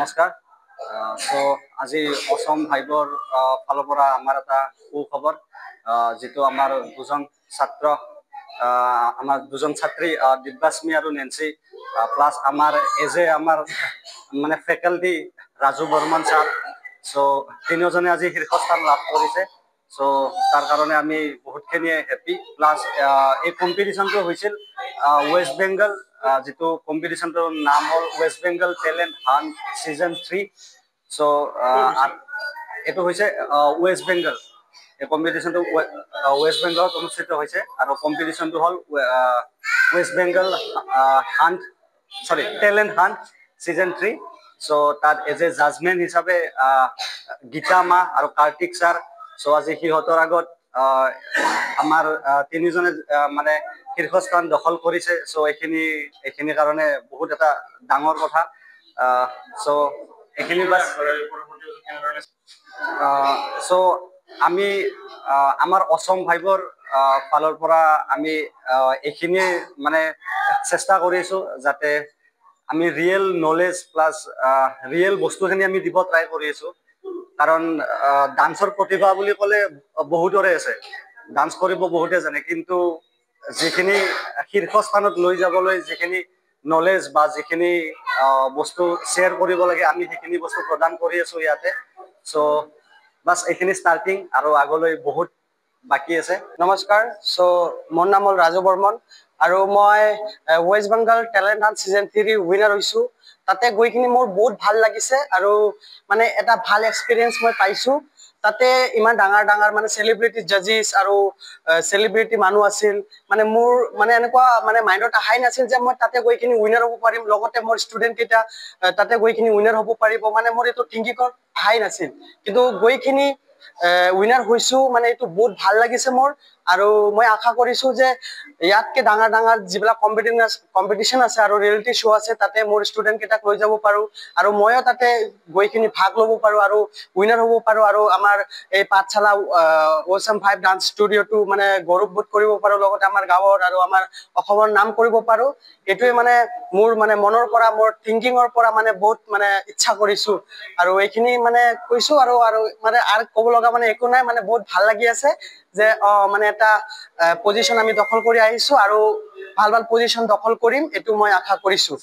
নমস্কাৰ। সো আজি অসম ভাইবৰ ফালৰ পৰা আমাৰ এটা সুখবৰ, যিটো আমাৰ দুজন ছাত্ৰী দিব্যাশ্মী আৰু নেন্সি প্লাছ আমাৰ আমাৰ মানে faculty Raju Barman sir. So তিনিওজনে আজি শীৰ্ষস্থান লাভ কৰিছে। সো তাৰ কাৰণে আমি বহুতখিনিয়ে হেপী। প্লাছ এই কম্পিটিশ্যনটো হৈছিল ৱেষ্ট বেংগল, যিটো কম্পিটিশ্যনটোৰ নাম হ'ল West Bengal talent hunt season 3। So এইটো হৈছে ৱেষ্ট বেংগল। এই কম্পিটিশ্যনটো ৱেষ্ট বেংগলত অনুষ্ঠিত হৈছে আৰু কম্পিটিশ্যনটো হ'ল West Bengal talent hunt season 3। So তাত জাজমেণ্ট হিচাপে গীতা মা আৰু কাৰ্তিক ছাৰ। সো আজি সিহঁতৰ আগত আমাৰ তিনিজনে মানে শীৰ্ষস্থান দখল কৰিছে। সো এইখিনিৰ কাৰণে বহুত এটা ডাঙৰ কথা। সো এইখিনি বাছ। সো আমি আমাৰ অসম ভাইবৰ ফালৰ পৰা আমি এইখিনিয়ে মানে চেষ্টা কৰিছোঁ যাতে আমি ৰিয়েল নলেজ প্লাছ ৰিয়েল বস্তুখিনি আমি দিব ট্ৰাই কৰি আছোঁ। কাৰণ ডান্সৰ প্ৰতিভা বুলি ক'লে বহুতৰে আছে, ডান্স কৰিব বহুতে জানে, কিন্তু যিখিনি শীৰ্ষস্থানত লৈ যাবলৈ যিখিনি নলেজ বা যিখিনি বস্তু শ্বেয়াৰ কৰিব লাগে, আমি সেইখিনি বস্তু প্ৰদান কৰি আছোঁ ইয়াতে। সো বাছ এইখিনি ষ্টাৰ্টিং, আৰু আগলৈ বহুত বাকী আছে। নমস্কাৰ। সো মোৰ নাম হ'ল ৰাজু বৰ্মন আৰু মই West Bengal talent hunt season 3 winner হৈছোঁ। তাতে গৈখিনি মোৰ বহুত ভাল লাগিছে আৰু মানে এটা ভাল এক্সপিৰিয়েঞ্চ মই পাইছোঁ। তাতে ইমান ডাঙৰ ডাঙৰ মানে চেলিব্ৰিটি জাজিছ আৰু চেলিব্ৰিটি মানুহ আছিল। মানে মোৰ মানে এনেকুৱা মানে মাইণ্ডত অহাই নাছিল যে মই তাতে গৈখিনি উইনাৰ হ'ব পাৰিম, লগতে মোৰ ষ্টুডেণ্ট কেইটা তাতে গৈখিনি উইনাৰ হ'ব পাৰিব। মানে মোৰ এইটো থিংকিঙত অহাই নাছিল, কিন্তু গৈখিনি উইনাৰ হৈছোঁ। মানে এইটো বহুত ভাল লাগিছে মোৰ, আৰু মই আশা কৰিছোঁ যে ইয়াতকে ডাঙৰ ডাঙৰ যিবিলাক কম্পিটিশ্যন আছে আৰু ৰিয়েলিটি শ্ব' আছে, তাতে মোৰ ষ্টুডেণ্ট কেইটাক লৈ যাব পাৰোঁ আৰু ময়ো তাতে গৈখিনি ভাগ ল'ব পাৰোঁ আৰু উইনাৰ হ'ব পাৰোঁ, আৰু আমাৰ এই পাঠশালা অসম ভাইব ডান্স ষ্টুডিঅ'টো মানে গৌৰৱবোধ কৰিব পাৰোঁ, লগতে আমাৰ গাঁৱৰ আৰু আমাৰ অসমৰ নাম কৰিব পাৰোঁ। এইটোৱে মানে মোৰ মানে মনৰ পৰা, মোৰ থিংকিঙৰ পৰা মানে বহুত মানে ইচ্ছা কৰিছোঁ, আৰু এইখিনি মানে কৈছোঁ। আৰু মানে আৰু ক'ব লগা মানে একো নাই, মানে বহুত ভাল লাগি আছে যে মানে এটা পজিশ্যন আমি দখল কৰি আহিছোঁ আৰু ভাল ভাল পজিশ্যন দখল কৰিম, এইটো মই আশা কৰিছোঁ।